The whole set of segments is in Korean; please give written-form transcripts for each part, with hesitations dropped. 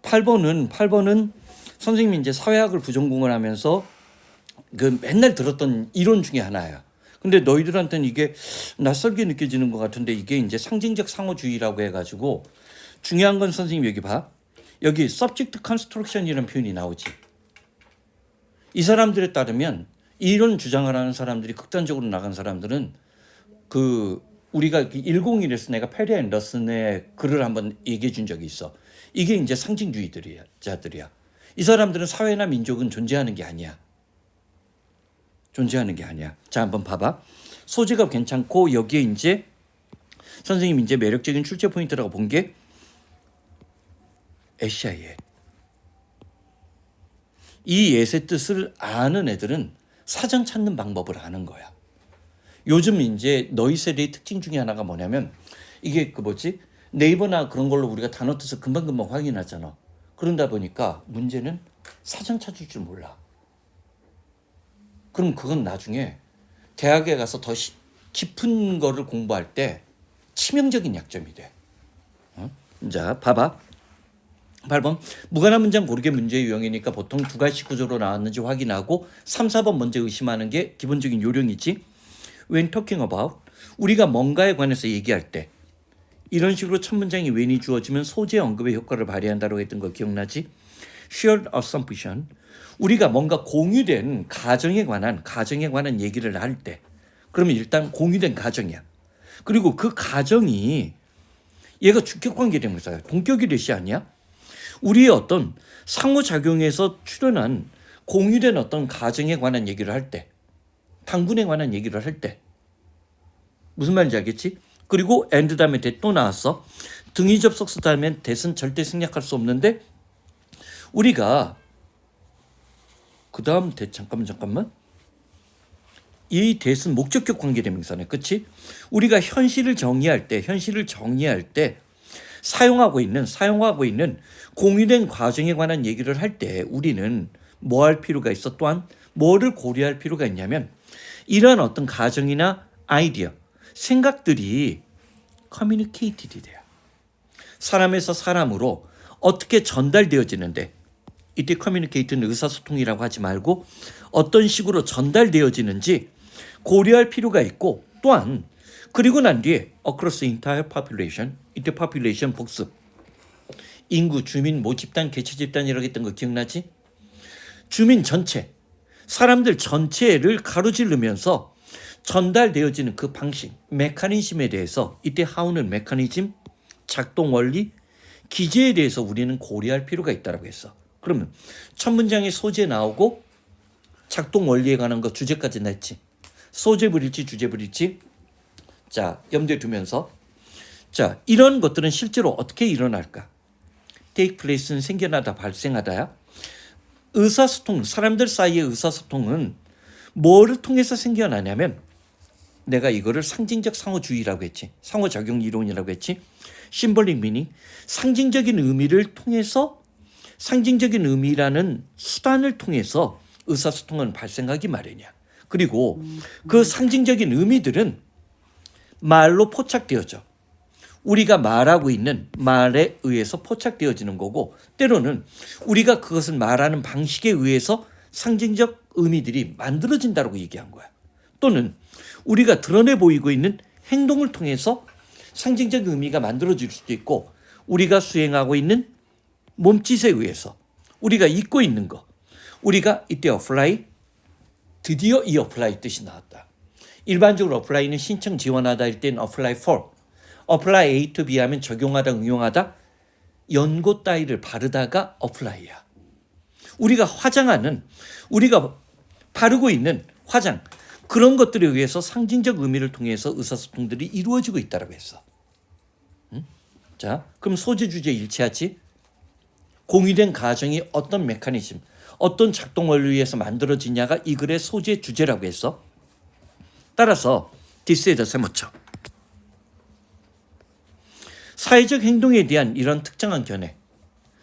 8번은 선생님이 이제 사회학을 부전공을 하면서 그 맨날 들었던 이론 중에 하나야. 근데 너희들한테는 이게 낯설게 느껴지는 것 같은데 이게 이제 상징적 상호주의라고 해가지고 중요한 건 선생님 여기 봐. 여기 subject construction이라는 표현이 나오지. 이 사람들에 따르면 이런 주장을 하는 사람들이 극단적으로 나간 사람들은 그 우리가 101에서 내가 페리 앤더슨의 글을 한번 얘기해 준 적이 있어. 이게 이제 상징주의자들이야. 이 사람들은 사회나 민족은 존재하는 게 아니야. 자, 한번 봐봐. 소재가 괜찮고 여기에 이제 선생님 이제 매력적인 출제 포인트라고 본 게 에시아예. 이 예의 뜻을 아는 애들은 사전 찾는 방법을 아는 거야. 요즘 이제 너희 세대의 특징 중에 하나가 뭐냐면 이게 그 뭐지? 네이버나 그런 걸로 우리가 단어 뜻을 금방금방 확인하잖아. 그런다 보니까 문제는 사전 찾을 줄 몰라. 그럼 그건 나중에 대학에 가서 더 깊은 거를 공부할 때 치명적인 약점이 돼. 자, 봐봐. 8번 무관한 문장 고르게 문제 유형이니까 보통 두 가지 구조로 나왔는지 확인하고 3, 4번 먼저 의심하는 게 기본적인 요령이지. When talking about 우리가 뭔가에 관해서 얘기할 때 이런 식으로 첫 문장이 when이 주어지면 소재 언급의 효과를 발휘한다고 했던 거 기억나지? Shared assumption 우리가 뭔가 공유된 가정에 관한 얘기를 할 때 그러면 일단 공유된 가정이야. 그리고 그 가정이 얘가 주격관계 대명사야. 동격이 대시 아니야? 우리의 어떤 상호작용에서 출현한 공유된 어떤 가정에 관한 얘기를 할 때 당군에 관한 얘기를 할 때 무슨 말인지 알겠지? 그리고 and 다음에 that 또 나왔어. 등위 접속사 다음에 that은 절대 생략할 수 없는데 우리가 그 다음 that 잠깐만 이 that은 목적격 관계대명사네. 그치? 우리가 현실을 정의할 때 사용하고 있는 공유된 과정에 관한 얘기를 할 때 우리는 뭐 할 필요가 있어? 또한 뭐를 고려할 필요가 있냐면 이러한 어떤 가정이나 아이디어, 생각들이 커뮤니케이티드 돼요. 사람에서 사람으로 어떻게 전달되어지는데 이때 커뮤니케이트는 의사소통이라고 하지 말고 어떤 식으로 전달되어지는지 고려할 필요가 있고 또한 그리고 난 뒤에 across entire population 이때 population 복습 인구, 주민, 모집단, 개체집단이라고 했던 거 기억나지? 주민 전체, 사람들 전체를 가로지르면서 전달되어지는 그 방식, 메커니즘에 대해서 이때 how는 메커니즘, 작동 원리, 기제에 대해서 우리는 고려할 필요가 있다고 했어. 그러면 첫 문장에 소재 나오고 작동 원리에 관한 거 주제까지 냈지. 소재 부릴지 주제 부릴지 자 염두에 두면서 자 이런 것들은 실제로 어떻게 일어날까? take place는 생겨나다 발생하다야. 의사소통 사람들 사이의 의사소통은 뭐를 통해서 생겨나냐면 내가 이거를 상징적 상호주의라고 했지. 상호작용 이론이라고 했지. 심볼릭 미닝 상징적인 의미를 통해서 상징적인 의미라는 수단을 통해서 의사소통은 발생하기 마련이야. 그리고 그 상징적인 의미들은 말로 포착되어져. 우리가 말하고 있는 말에 의해서 포착되어지는 거고 때로는 우리가 그것을 말하는 방식에 의해서 상징적 의미들이 만들어진다고 얘기한 거야. 또는 우리가 드러내 보이고 있는 행동을 통해서 상징적 의미가 만들어질 수도 있고 우리가 수행하고 있는 몸짓에 의해서 우리가 입고 있는 거 우리가 이때 apply 드디어 이 apply 뜻이 나왔다. 일반적으로 apply는 신청 지원하다일 땐 apply for apply A to B 하면 적용하다 응용하다 연고 따위를 바르다가 apply야. 우리가 화장하는 우리가 바르고 있는 화장 그런 것들에 의해서 상징적 의미를 통해서 의사소통들이 이루어지고 있다고 했어. 자, 그럼 소재 주제 일치하지? 공유된 가정이 어떤 메커니즘, 어떤 작동 원리에 의해서 만들어지냐가 이 글의 소재 주제라고 했어. 따라서 디스에다 세모쳐. 사회적 행동에 대한 이런 특정한 견해,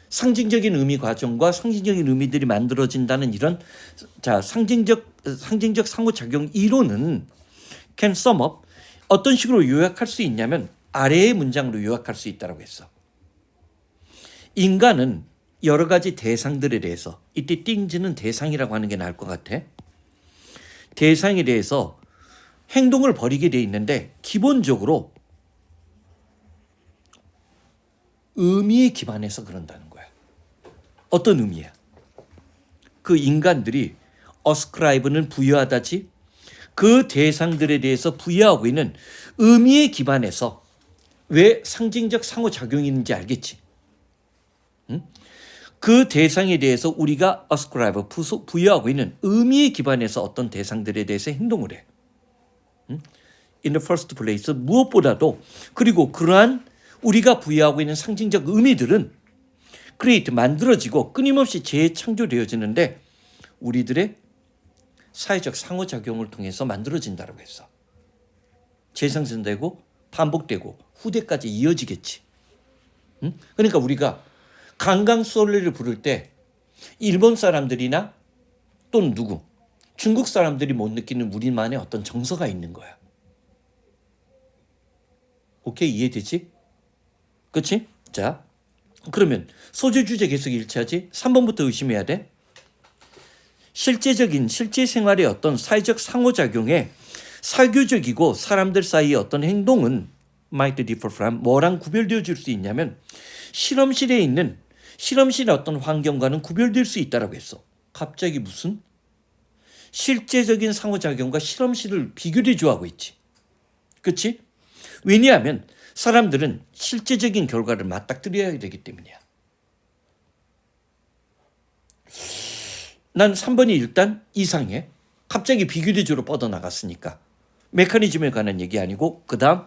상징적인 의미 과정과 상징적인 의미들이 만들어진다는 이런 자 상징적 상호작용 이론은 can sum up 어떤 식으로 요약할 수 있냐면 아래의 문장으로 요약할 수 있다고 했어. 인간은 여러 가지 대상들에 대해서, 이때 things는 대상이라고 하는 게 나을 것 같아. 대상에 대해서 행동을 벌이게 돼 있는데 기본적으로 의미에 기반해서 그런다는 거야. 어떤 의미야? 그 인간들이 ascribe는 부여하다지, 그 대상들에 대해서 부여하고 있는 의미에 기반해서, 왜 상징적 상호작용이 있는지 알겠지? 응? 그 대상에 대해서 우리가 ascribe, 부여하고 있는 의미에 기반해서 어떤 대상들에 대해서 행동을 해. 응? In the first place, 무엇보다도, 그리고 그러한 우리가 부여하고 있는 상징적 의미들은 create, 만들어지고 끊임없이 재창조되어지는데 우리들의 사회적 상호작용을 통해서 만들어진다고 했어. 재생산되고 반복되고 후대까지 이어지겠지. 응? 그러니까 우리가 강강술래를 부를 때 일본 사람들이나 또는 누구, 중국 사람들이 못 느끼는 우리만의 어떤 정서가 있는 거야. 오케이, 이해되지? 그렇지? 자, 그러면 소재 주제 계속 일치하지? 3번부터 의심해야 돼. 실제 생활의 어떤 사회적 상호작용에 사교적이고 사람들 사이의 어떤 행동은 might differ from, 뭐랑 구별되어 줄 수 있냐면 실험실의 어떤 환경과는 구별될 수 있다라고 했어. 갑자기 무슨 실제적인 상호작용과 실험실을 비교를 조하고 있지. 그렇지? 왜냐하면 사람들은 실제적인 결과를 맞닥뜨려야 되기 때문이야. 난 3번이 일단 이상해. 갑자기 비교대조로 뻗어나갔으니까. 메커니즘에 관한 얘기 아니고, 그 다음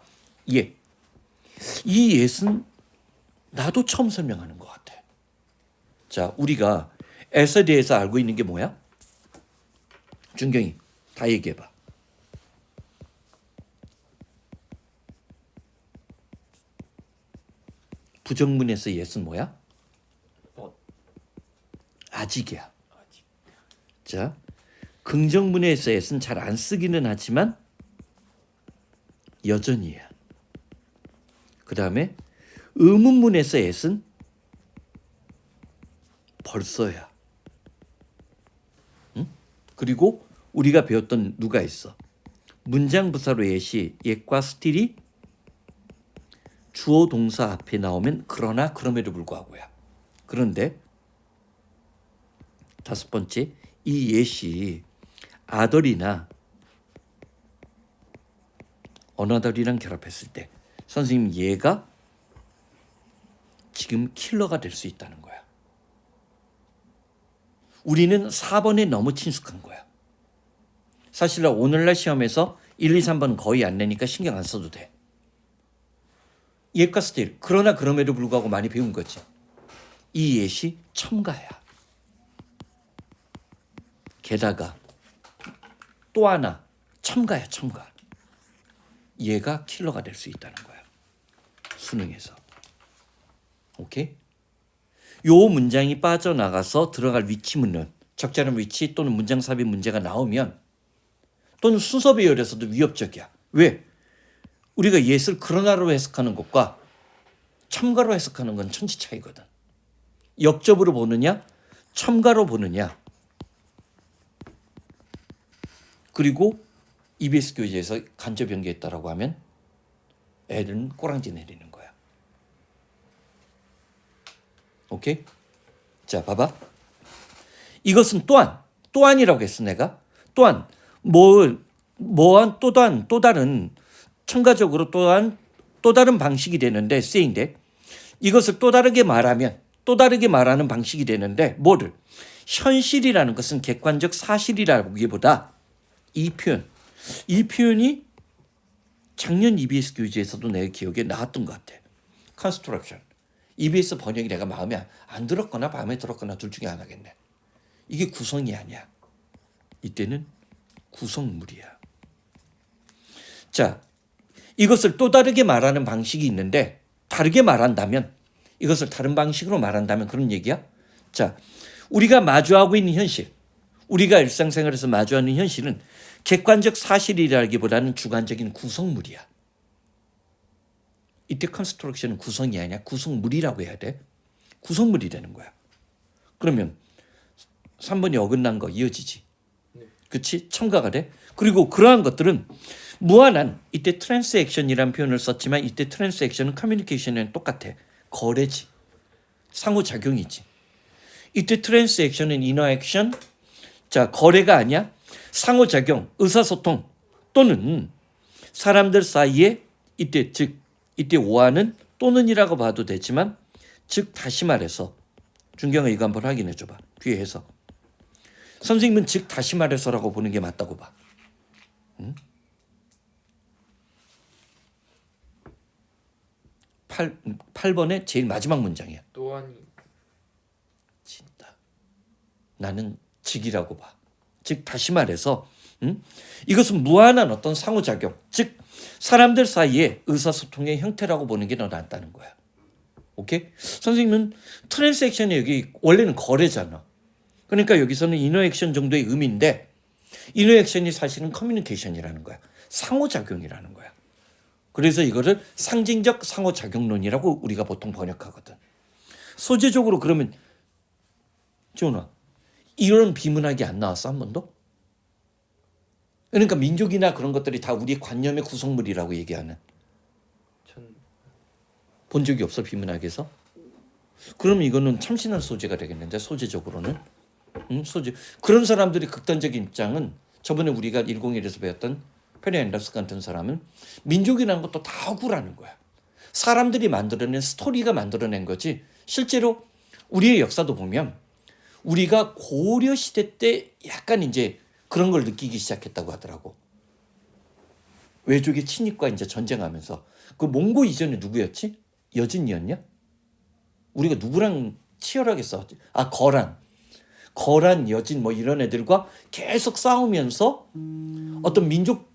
예. 이 예는 나도 처음 설명하는 것 같아. 자, 우리가 as에 대해서 알고 있는 게 뭐야? 준경이 다 얘기해봐. 부정문에서 yes는 뭐야? 아직이야. 자, 긍정문에서 yes는 잘 안 쓰기는 하지만 여전히야. 그 다음에 의문문에서 yes는 벌써야. 응? 그리고 우리가 배웠던 누가 있어? 문장 부사로 yes과 still이 주어 동사 앞에 나오면 그러나 그럼에도 불구하고야. 그런데 5번째, 이 yes이 other이나 another이랑 결합했을 때 선생님 얘가 지금 킬러가 될 수 있다는 거야. 우리는 4번에 너무 친숙한 거야. 사실 오늘날 시험에서 1, 2, 3번 거의 안 내니까 신경 안 써도 돼. yes과 still, 그러나 그럼에도 불구하고 많이 배운 거지. 이 yes이 첨가야. 게다가 또 하나 첨가야, 첨가. 얘가 킬러가 될 수 있다는 거야. 수능에서. 오케이? 요 문장이 빠져나가서 들어갈 위치문은 적절한 위치 또는 문장 삽입 문제가 나오면 또는 순서 배열에서도 위협적이야. 왜? 우리가 yes를 그러나로 해석하는 것과 첨가로 해석하는 건 천지 차이거든. 역접으로 보느냐, 첨가로 보느냐. 그리고 EBS 교재에서 간접 연계했다라고 하면 애들은 꼬랑지 내리는 거야. 오케이? 자, 봐봐. 이것은 또한이라고 했어, 내가. 또한, 또 다른, 첨가적으로 또 다른 방식이 되는데, say인데, 이것을 또 다르게 말하는 방식이 되는데, 뭐를? 현실이라는 것은 객관적 사실이라기보다 이 표현이 작년 EBS 교재에서도 내 기억에 나왔던 것 같아. construction. EBS 번역이 내가 마음에 안 들었거나 마음에 들었거나 둘 중에 하나겠네. 이게 구성이 아니야. 이때는 구성물이야. 자, 이것을 또 다르게 말하는 방식이 있는데 다르게 말한다면 이것을 다른 방식으로 말한다면 그런 얘기야. 자, 우리가 마주하고 있는 현실, 우리가 일상생활에서 마주하는 현실은 객관적 사실이라기보다는 주관적인 구성물이야. 이때 컨스트럭션은 구성이 아니야. 구성물이라고 해야 돼. 구성물이 되는 거야. 그러면 3번이 어긋난 거 이어지지. 네. 그치? 첨가가 돼. 그리고 그러한 것들은 무한한, 이때 트랜스액션이라는 표현을 썼지만 이때 트랜스액션은 커뮤니케이션이랑 똑같아. 거래지. 상호작용이지. 이때 트랜스액션은 이너액션. 자, 거래가 아니야. 상호작용, 의사소통 또는 사람들 사이에 이때 즉 이때 오하는 또는이라고 봐도 되지만 즉 다시 말해서 준경아 이거 한번 확인해 줘봐. 뒤에 해서. 선생님은 즉 다시 말해서라고 보는 게 맞다고 봐. 응? 8번의 제일 마지막 문장이야. 또한이 진짜. 나는 즉이라고 봐. 즉 다시 말해서 이것은 무한한 어떤 상호작용, 즉 사람들 사이의 의사소통의 형태라고 보는 게 더 낫다는 거야. 오케이? 선생님은 트랜스액션이 여기 원래는 거래잖아. 그러니까 여기서는 이너액션 정도의 의미인데 이너액션이 사실은 커뮤니케이션이라는 거야. 상호작용이라는 거야. 그래서 이거를 상징적 상호작용론이라고 우리가 보통 번역하거든. 소재적으로 그러면 지원아 이런 비문학이 안 나왔어 한 번도? 그러니까 민족이나 그런 것들이 다 우리 관념의 구성물이라고 얘기하는. 전 본 적이 없어 비문학에서? 그럼 이거는 참신한 소재가 되겠는데 소재적으로는? 소재. 그런 사람들이 극단적인 입장은 저번에 우리가 101에서 배웠던 페리 앤더슨 같은 사람은 민족이라는 것도 다 억울하는 거야. 사람들이 만들어낸 스토리가 만들어낸 거지. 실제로 우리의 역사도 보면 우리가 고려 시대 때 약간 이제 그런 걸 느끼기 시작했다고 하더라고. 외족의 침입과 이제 전쟁하면서 그 몽고 이전에 누구였지? 여진이었냐? 우리가 누구랑 치열하게 싸웠지? 아 거란, 여진 뭐 이런 애들과 계속 싸우면서 어떤 민족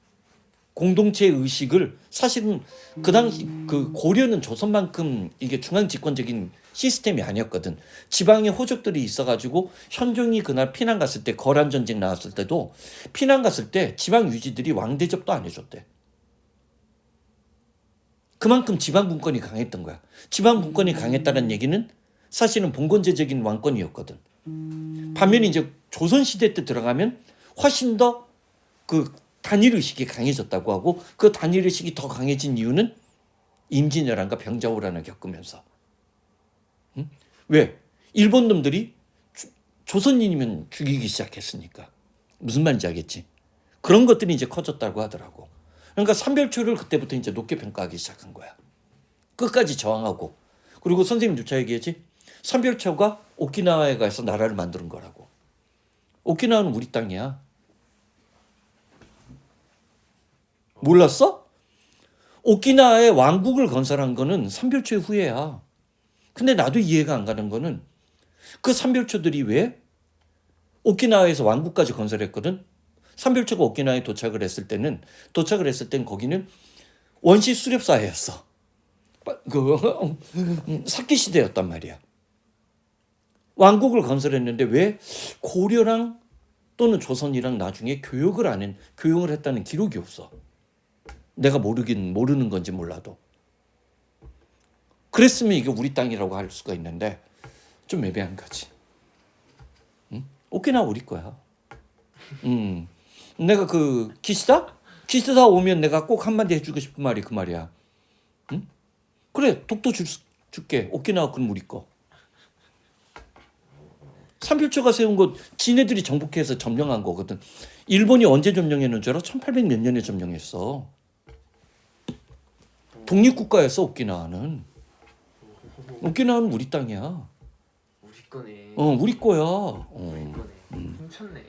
공동체 의식을 사실은 그 당시 그 고려는 조선만큼 이게 중앙 집권적인 시스템이 아니었거든. 지방에 호족들이 있어가지고 현종이 그날 피난 갔을 때 거란 전쟁 나왔을 때도 피난 갔을 때 지방 유지들이 왕 대접도 안 해줬대. 그만큼 지방 분권이 강했던 거야. 지방 분권이 강했다는 얘기는 사실은 봉건제적인 왕권이었거든. 반면에 이제 조선 시대 때 들어가면 훨씬 더 그 단일 의식이 강해졌다고 하고 그 단일 의식이 더 강해진 이유는 임진왜란과 병자호란을 겪으면서. 응? 왜? 일본 놈들이 조선인이면 죽이기 시작했으니까. 무슨 말인지 알겠지? 그런 것들이 이제 커졌다고 하더라고. 그러니까 삼별초를 그때부터 이제 높게 평가하기 시작한 거야. 끝까지 저항하고. 그리고 선생님 누차 얘기했지? 삼별초가 오키나와에 가서 나라를 만드는 거라고. 오키나와는 우리 땅이야. 몰랐어? 오키나와에 왕국을 건설한 거는 삼별초 후예야. 근데 나도 이해가 안 가는 거는 그 삼별초들이 왜 오키나와에서 왕국까지 건설했거든? 삼별초가 오키나와에 도착을 했을 땐 거기는 원시 수렵 사회였어. 사키 시대였단 말이야. 왕국을 건설했는데 왜 고려랑 또는 조선이랑 나중에 교역을 했다는 기록이 없어. 내가 모르는 건지 몰라도. 그랬으면 이게 우리 땅이라고 할 수가 있는데 좀 애매한 거지. 응? 오키나와 우리 거야. 내가 그 기시다 오면 내가 꼭 한마디 해주고 싶은 말이 그 말이야. 응? 그래 독도 줄게. 오키나와 그럼 우리 거. 삼별초가 세운 거 지네들이 정복해서 점령한 거거든. 일본이 언제 점령했는 줄 알아? 1800 몇 년에 점령했어. 독립국가였어 오키나와는. 오키나와는 우리 땅이야. 우리 거네. 우리 거야. 우리 거네. 훔쳤네.